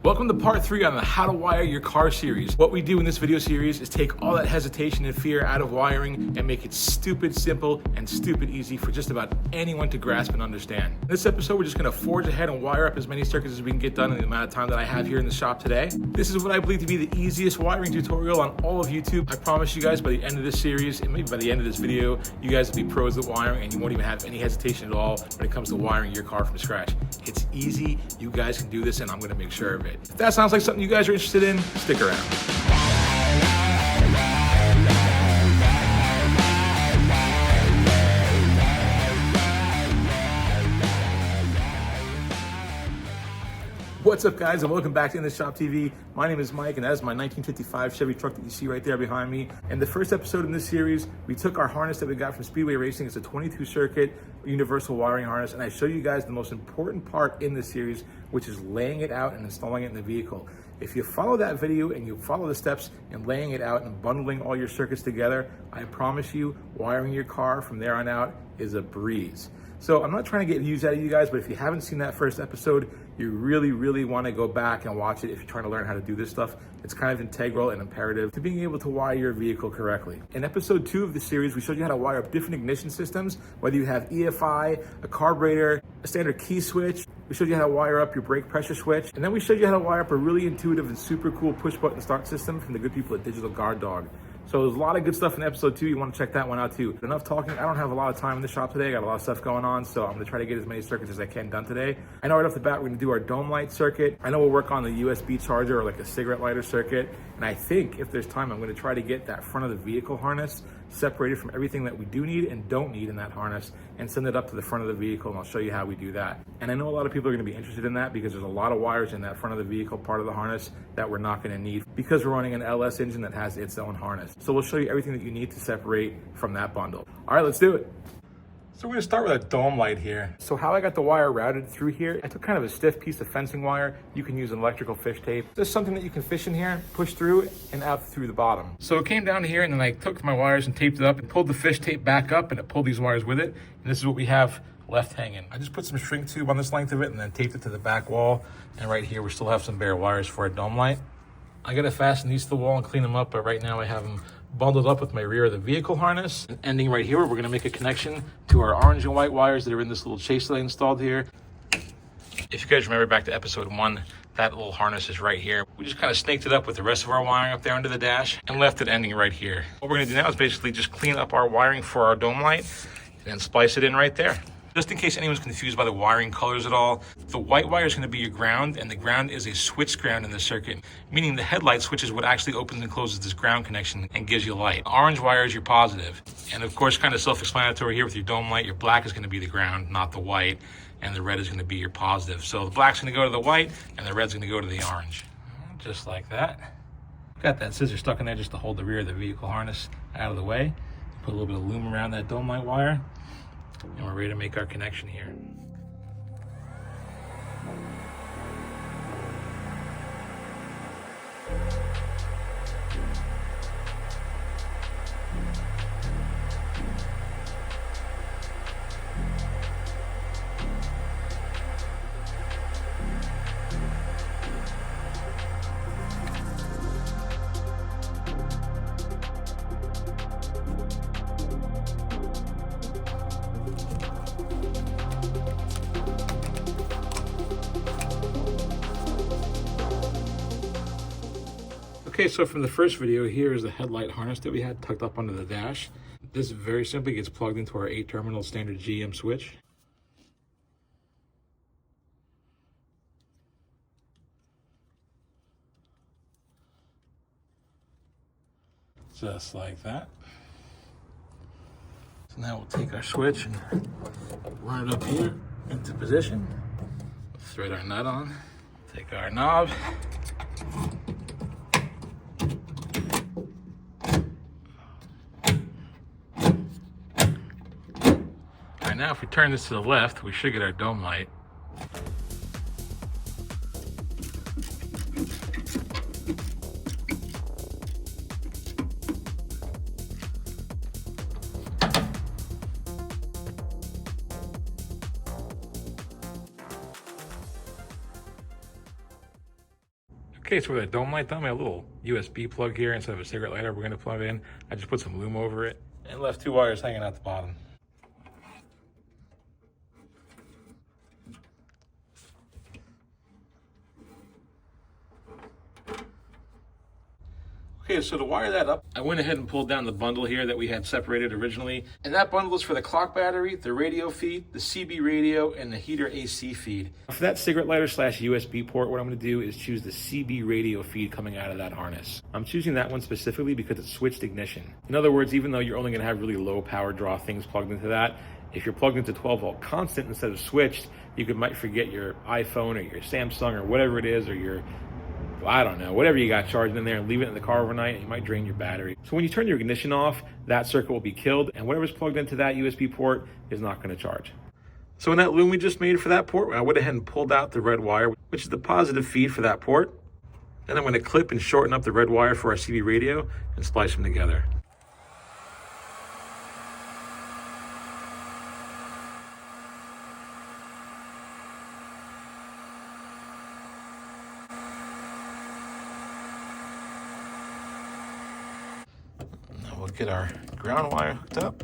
Welcome to part 3 on the How to Wire Your Car series. What we do in this video series is take all that hesitation and fear out of wiring and make it stupid simple and stupid easy for just about anyone to grasp and understand. In this episode, we're just gonna forge ahead and wire up as many circuits as we can get done in the amount of time that I have here in the shop today. This is what I believe to be the easiest wiring tutorial on all of YouTube. I promise you guys by the end of this series, and maybe by the end of this video, you guys will be pros at wiring and you won't even have any hesitation at all when it comes to wiring your car from scratch. It's easy, you guys can do this, and I'm gonna make sure of it. If that sounds like something you guys are interested in, stick around. What's up, guys, and welcome back to In The Shop TV. My name is Mike, and that is my 1955 Chevy truck that you see right there behind me. And the first episode in this series, we took our harness that we got from Speedway Racing. It's a 22 circuit universal wiring harness, and I show you guys the most important part in this series, which is laying it out and installing it in the vehicle. If you follow that video and you follow the steps in laying it out and bundling all your circuits together, I promise you, wiring your car from there on out is a breeze. So I'm not trying to get views out of you guys, but if you haven't seen that first episode, you really want to go back and watch it if you're trying to learn how to do this stuff. It's kind of integral and imperative to being able to wire your vehicle correctly. In episode 2 of the series, we showed you how to wire up different ignition systems, whether you have EFI, a carburetor, a standard key switch. We showed you how to wire up your brake pressure switch. And then we showed you how to wire up a really intuitive and super cool push button start system from the good people at Digital Guard Dog. So there's a lot of good stuff in episode 2. You want to check that one out too. But enough talking. I don't have a lot of time in the shop today. I got a lot of stuff going on, so I'm going to try to get as many circuits as I can done today. I know right off the bat we're going to do our dome light circuit. I know we'll work on the USB charger or like a cigarette lighter circuit. And I think if there's time, I'm going to try to get that front of the vehicle harness separated from everything that we do need and don't need in that harness and send it up to the front of the vehicle, and I'll show you how we do that. And I know a lot of people are going to be interested in that because there's a lot of wires in that front of the vehicle part of the harness that we're not going to need because we're running an LS engine that has its own harness. So we'll show you everything that you need to separate from that bundle. All right, let's do it. So we're gonna start with a dome light here. So how I got the wire routed through here, I took kind of a stiff piece of fencing wire. You can use an electrical fish tape. There's something that you can fish in here, push through and out through the bottom. So it came down here and then I took my wires and taped it up and pulled the fish tape back up, and it pulled these wires with it. And this is what we have left hanging. I just put some shrink tube on this length of it and then taped it to the back wall. And right here, we still have some bare wires for a dome light. I gotta fasten these to the wall and clean them up, but right now I have them bundled up with my rear of the vehicle harness. And ending right here, we're gonna make a connection to our orange and white wires that are in this little chase that I installed here. If you guys remember back to episode 1, that little harness is right here. We just kind of snaked it up with the rest of our wiring up there under the dash and left it ending right here. What we're gonna do now is basically just clean up our wiring for our dome light and then splice it in right there. Just in case anyone's confused by the wiring colors at all, the white wire is going to be your ground, and the ground is a switch ground in the circuit, meaning the headlight switch is what actually opens and closes this ground connection and gives you light. The orange wire is your positive. And of course, kind of self-explanatory here with your dome light, your black is going to be the ground, not the white, and the red is going to be your positive. So the black's going to go to the white, and the red's going to go to the orange. Just like that. Got that scissor stuck in there just to hold the rear of the vehicle harness out of the way. Put a little bit of loom around that dome light wire. And we're ready to make our connection here. Okay, so from the first video, here is the headlight harness that we had tucked up under the dash. This very simply gets plugged into our 8-terminal standard GM switch. Just like that. So now we'll take our switch and run it up here into position. Thread our nut on, take our knob. Now if we turn this to the left, we should get our dome light. Okay, so with a dome light, I have a little USB plug here instead of a cigarette lighter we're gonna plug in. I just put some loom over it and left 2 wires hanging out the bottom. Okay, so to wire that up, I went ahead and pulled down the bundle here that we had separated originally. And that bundle is for the clock battery, the radio feed, the CB radio, and the heater AC feed. For that cigarette lighter / USB port, what I'm gonna do is choose the CB radio feed coming out of that harness. I'm choosing that one specifically because it's switched ignition. In other words, even though you're only gonna have really low power draw things plugged into that, if you're plugged into 12 volt constant instead of switched, might forget your iPhone or your Samsung or whatever it is, or your, I don't know, whatever you got charged in there, and leave it in the car overnight, and you might drain your battery. So when you turn your ignition off, that circuit will be killed, and whatever's plugged into that USB port is not going to charge. So in that loom we just made for that port, I went ahead and pulled out the red wire, which is the positive feed for that port. Then I'm going to clip and shorten up the red wire for our CB radio and splice them together. We'll get our ground wire hooked up.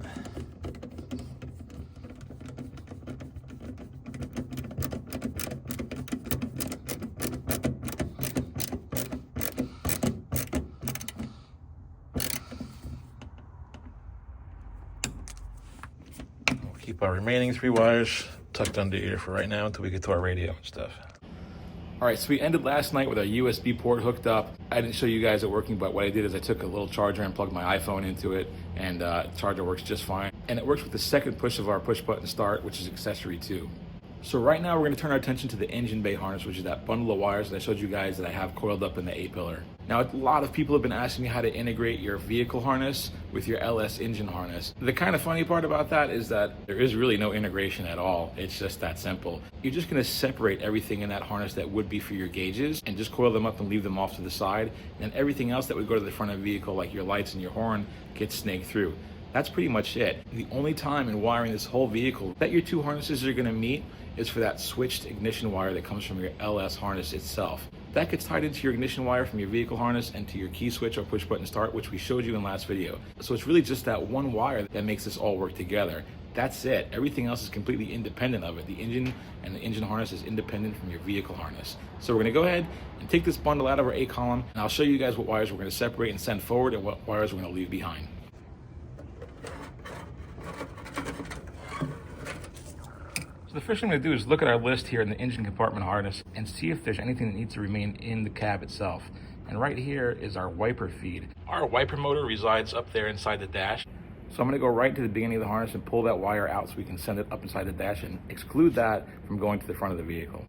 We'll keep our remaining 3 wires tucked under here for right now until we get to our radio and stuff. All right, so we ended last night with our USB port hooked up. I didn't show you guys it working, but what I did is I took a little charger and plugged my iPhone into it, and the charger works just fine. And it works with the second push of our push button start, which is accessory 2. So right now we're gonna turn our attention to the engine bay harness, which is that bundle of wires that I showed you guys that I have coiled up in the A-pillar. Now, a lot of people have been asking me how to integrate your vehicle harness with your LS engine harness. The kind of funny part about that is that there is really no integration at all. It's just that simple. You're just gonna separate everything in that harness that would be for your gauges and just coil them up and leave them off to the side. And everything else that would go to the front of the vehicle, like your lights and your horn, gets snaked through. That's pretty much it. The only time in wiring this whole vehicle that your 2 harnesses are gonna meet is for that switched ignition wire that comes from your LS harness itself. That gets tied into your ignition wire from your vehicle harness and to your key switch or push button start, which we showed you in last video. So it's really just that one wire that makes this all work together. That's it. Everything else is completely independent of it. The engine and the engine harness is independent from your vehicle harness. So we're gonna go ahead and take this bundle out of our A column, and I'll show you guys what wires we're gonna separate and send forward and what wires we're gonna leave behind. So the first thing I'm gonna do is look at our list here in the engine compartment harness and see if there's anything that needs to remain in the cab itself. And right here is our wiper feed. Our wiper motor resides up there inside the dash. So I'm gonna go right to the beginning of the harness and pull that wire out so we can send it up inside the dash and exclude that from going to the front of the vehicle.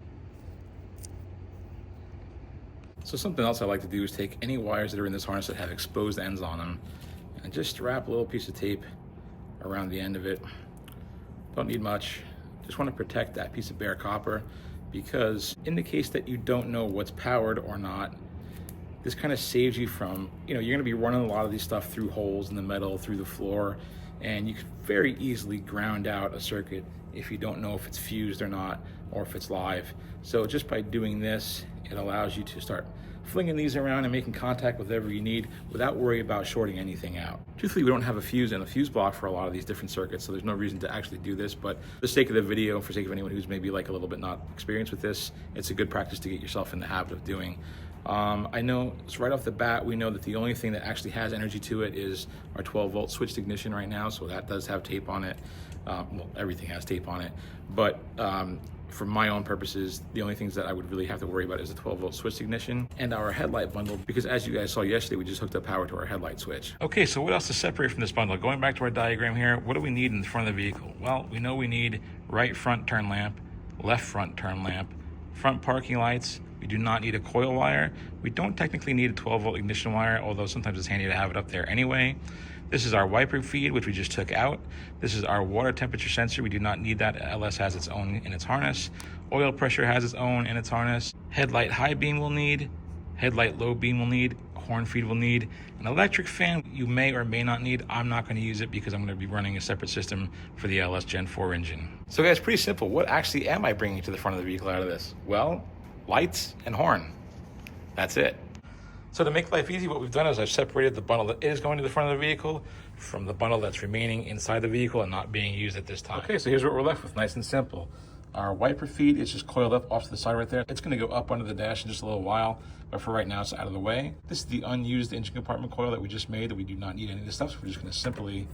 So something else I like to do is take any wires that are in this harness that have exposed ends on them and just wrap a little piece of tape around the end of it. Don't need much. Just want to protect that piece of bare copper, because in the case that you don't know what's powered or not, this kind of saves you from, you're going to be running a lot of these stuff through holes in the metal, through the floor, and you could very easily ground out a circuit if you don't know if it's fused or not, or if it's live. So just by doing this, it allows you to start flinging these around and making contact with whatever you need without worrying about shorting anything out. Truthfully, we don't have a fuse and a fuse block for a lot of these different circuits, so there's no reason to actually do this, but for the sake of the video, for the sake of anyone who's maybe like a little bit not experienced with this, it's a good practice to get yourself in the habit of doing. I know, so right off the bat, we know that the only thing that actually has energy to it is our 12 volt switched ignition right now, so that does have tape on it. Well, everything has tape on it, but for my own purposes, the only things that I would really have to worry about is the 12 volt switch ignition and our headlight bundle, because as you guys saw yesterday, we just hooked up power to our headlight switch. Okay, so what else to separate from this bundle? Going back to our diagram here, what do we need in the front of the vehicle? Well, we know we need right front turn lamp, left front turn lamp, front parking lights. We do not need a coil wire. We don't technically need a 12 volt ignition wire, although sometimes it's handy to have it up there anyway. This is our wiper feed, which we just took out. This is our water temperature sensor. We do not need that. LS has its own in its harness. Oil pressure has its own in its harness. Headlight high beam will need. Headlight low beam will need. Horn feed will need. An electric fan you may or may not need. I'm not going to use it because I'm going to be running a separate system for the LS Gen 4 engine. So guys, pretty simple. What actually am I bringing to the front of the vehicle out of this? Well, lights and horn. That's it. So to make life easy, what we've done is I've separated the bundle that is going to the front of the vehicle from the bundle that's remaining inside the vehicle and not being used at this time. Okay, so here's what we're left with, nice and simple. Our wiper feed is just coiled up off to the side right there. It's gonna go up under the dash in just a little while, but for right now, it's out of the way. This is the unused engine compartment coil that we just made that we do not need any of this stuff, so we're just gonna simply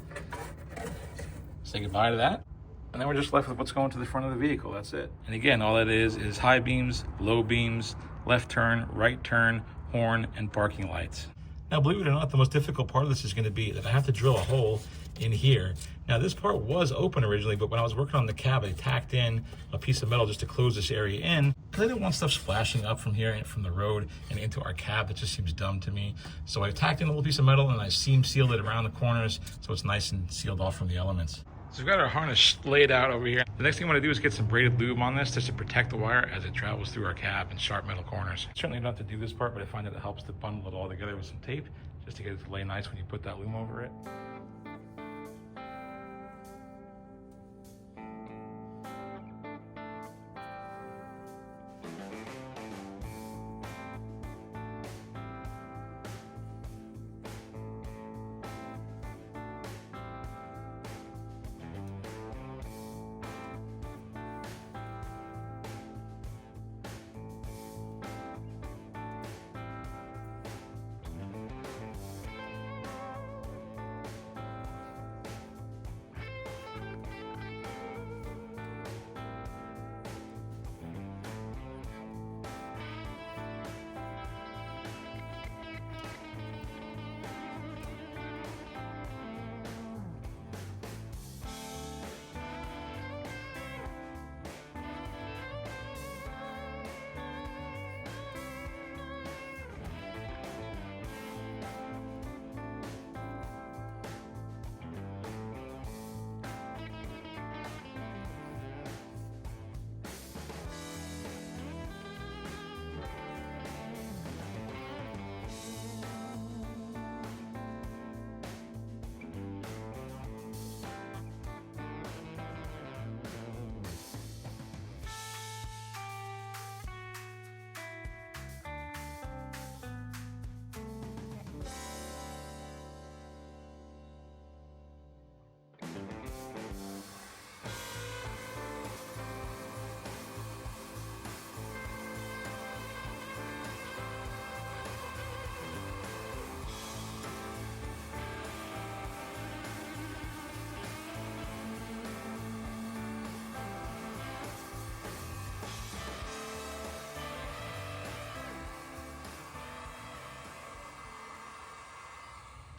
say goodbye to that. And then we're just left with what's going to the front of the vehicle, that's it. And again, all that is high beams, low beams, left turn, right turn, horn, and parking lights. Now, believe it or not, the most difficult part of this is gonna be that I have to drill a hole in here. Now, this part was open originally, but when I was working on the cab, I tacked in a piece of metal just to close this area in, because I didn't want stuff splashing up from here and from the road and into our cab. That just seems dumb to me. So I tacked in a little piece of metal and I seam sealed it around the corners so it's nice and sealed off from the elements. So we've got our harness laid out over here. The next thing I want to do is get some braided lube on this just to protect the wire as it travels through our cab and sharp metal corners. Certainly don't have to do this part, but I find that it helps to bundle it all together with some tape just to get it to lay nice when you put that loom over it.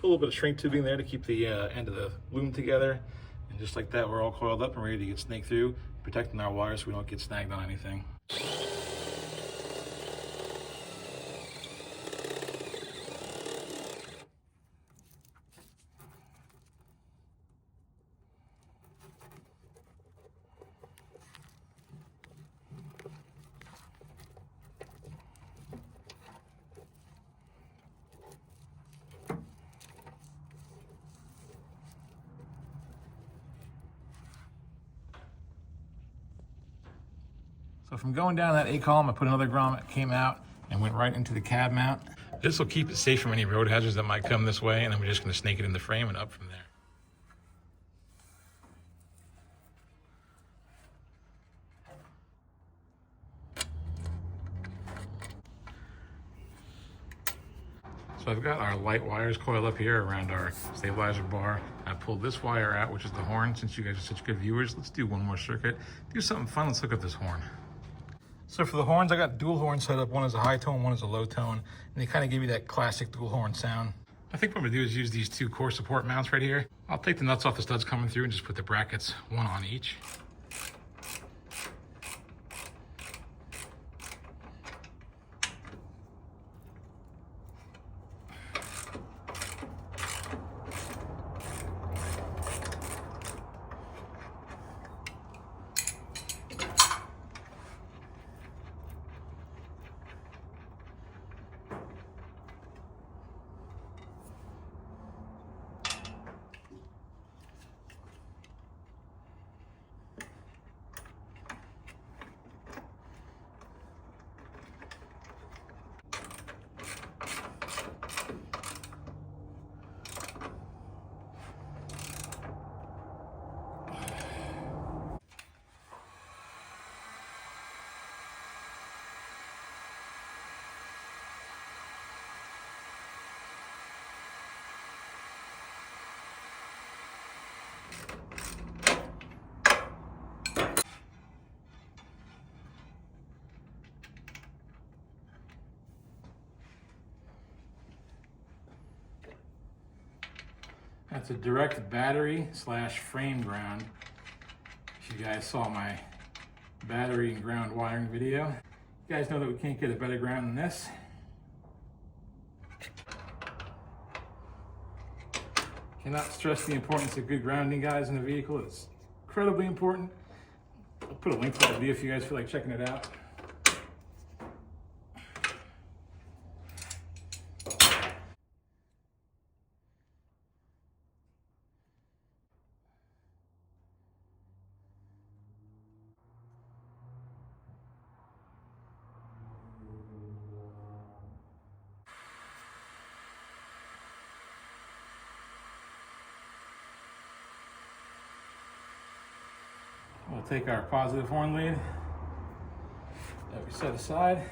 Put a little bit of shrink tubing there to keep the end of the loom together. And just like that, we're all coiled up and ready to get snaked through, protecting our wires so we don't get snagged on anything. So from going down that A column, I put another grommet, came out and went right into the cab mount. This will keep it safe from any road hazards that might come this way, and then we're just gonna snake it in the frame and up from there. So I've got our light wires coiled up here around our stabilizer bar. I pulled this wire out, which is the horn. Since you guys are such good viewers, let's do one more circuit. Do something fun, let's hook up this horn. So for the horns, I got dual horns set up. One is a high tone, one is a low tone. And they kind of give you that classic dual horn sound. I think what I'm gonna do is use these two core support mounts right here. I'll take the nuts off the studs coming through and just put the brackets, one on each. That's a direct battery slash frame ground. If you guys saw my battery and ground wiring video, you guys know that we can't get a better ground than this. Cannot stress the importance of good grounding, guys, in a vehicle. It's incredibly important. I'll put a link to that video if you guys feel like checking it out. We'll take our positive horn lead that we set aside.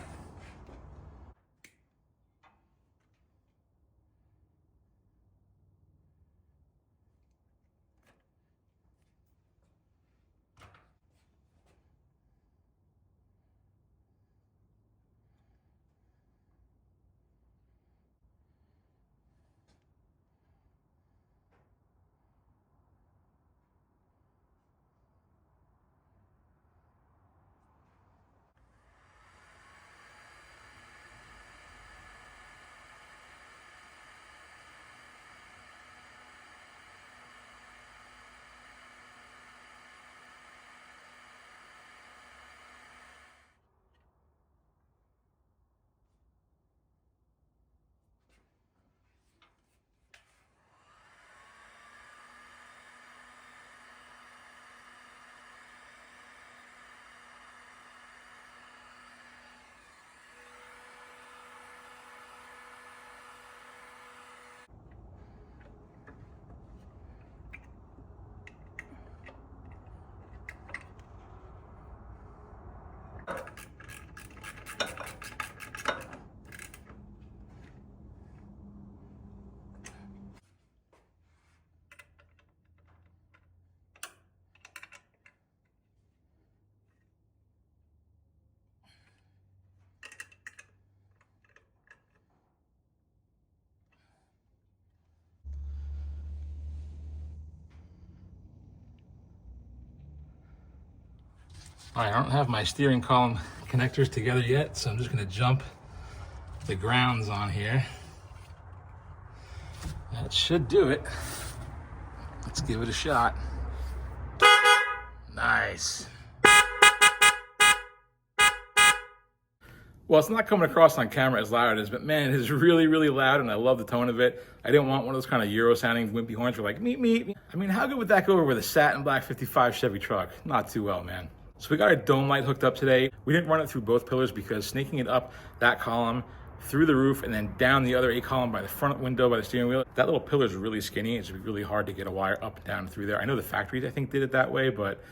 All right, I don't have my steering column connectors together yet, so I'm just gonna jump the grounds on here. That should do it. Let's give it a shot. Nice. Well, it's not coming across on camera as loud as it is, but man, it is really, really loud, and I love the tone of it. I didn't want one of those kind of Euro-sounding wimpy horns where like, meet, meet. I mean, how good would that go over with a satin black 55 Chevy truck? Not too well, man. So we got our dome light hooked up today. We didn't run it through both pillars because snaking it up that column, through the roof, and then down the other A column by the front window, by the steering wheel, that little pillar is really skinny. It's really hard to get a wire up and down through there. I know the factories, I think, did it that way, but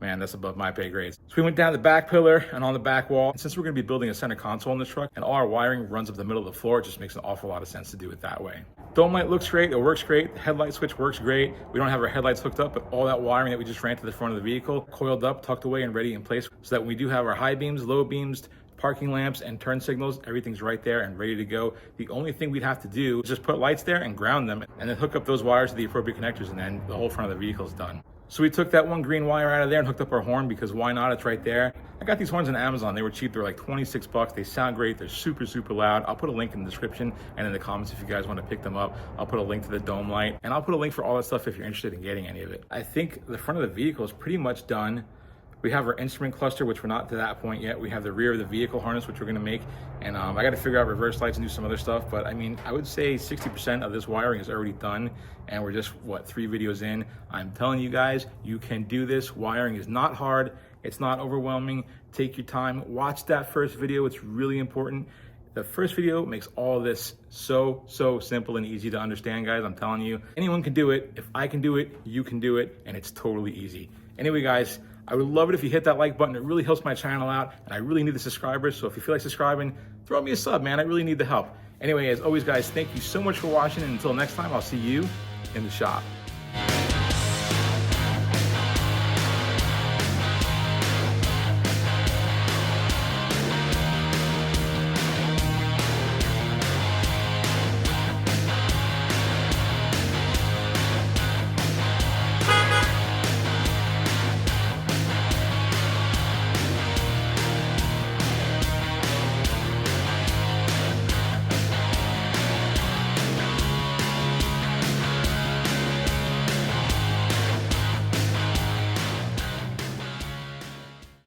man, that's above my pay grade. So we went down the back pillar and on the back wall. And since we're gonna be building a center console in this truck and all our wiring runs up the middle of the floor, it just makes an awful lot of sense to do it that way. Dome light looks great, it works great. The headlight switch works great. We don't have our headlights hooked up, but all that wiring that we just ran to the front of the vehicle, coiled up, tucked away, and ready in place so that when we do have our high beams, low beams, parking lamps, and turn signals, everything's right there and ready to go. The only thing we'd have to do is just put lights there and ground them and then hook up those wires to the appropriate connectors, and then the whole front of the vehicle is done. So we took that one green wire out of there and hooked up our horn because why not? It's right there. I got these horns on Amazon. They were cheap. They were like 26 bucks. They sound great. They're super, super loud. I'll put a link in the description and in the comments if you guys want to pick them up. I'll put a link to the dome light, and I'll put a link for all that stuff if you're interested in getting any of it. I think the front of the vehicle is pretty much done. We have our instrument cluster, which we're not to that point yet. We have the rear of the vehicle harness, which we're gonna make. And I gotta figure out reverse lights and do some other stuff. But I mean, I would say 60% of this wiring is already done. And we're just, what, 3 videos in. I'm telling you guys, you can do this. Wiring is not hard. It's not overwhelming. Take your time. Watch that first video. It's really important. The first video makes all of this so simple and easy to understand, guys. I'm telling you, anyone can do it. If I can do it, you can do it. And it's totally easy. Anyway, guys, I would love it if you hit that like button. It really helps my channel out, and I really need the subscribers. So if you feel like subscribing, throw me a sub, man. I really need the help. Anyway, as always, guys, thank you so much for watching. And until next time, I'll see you in the shop.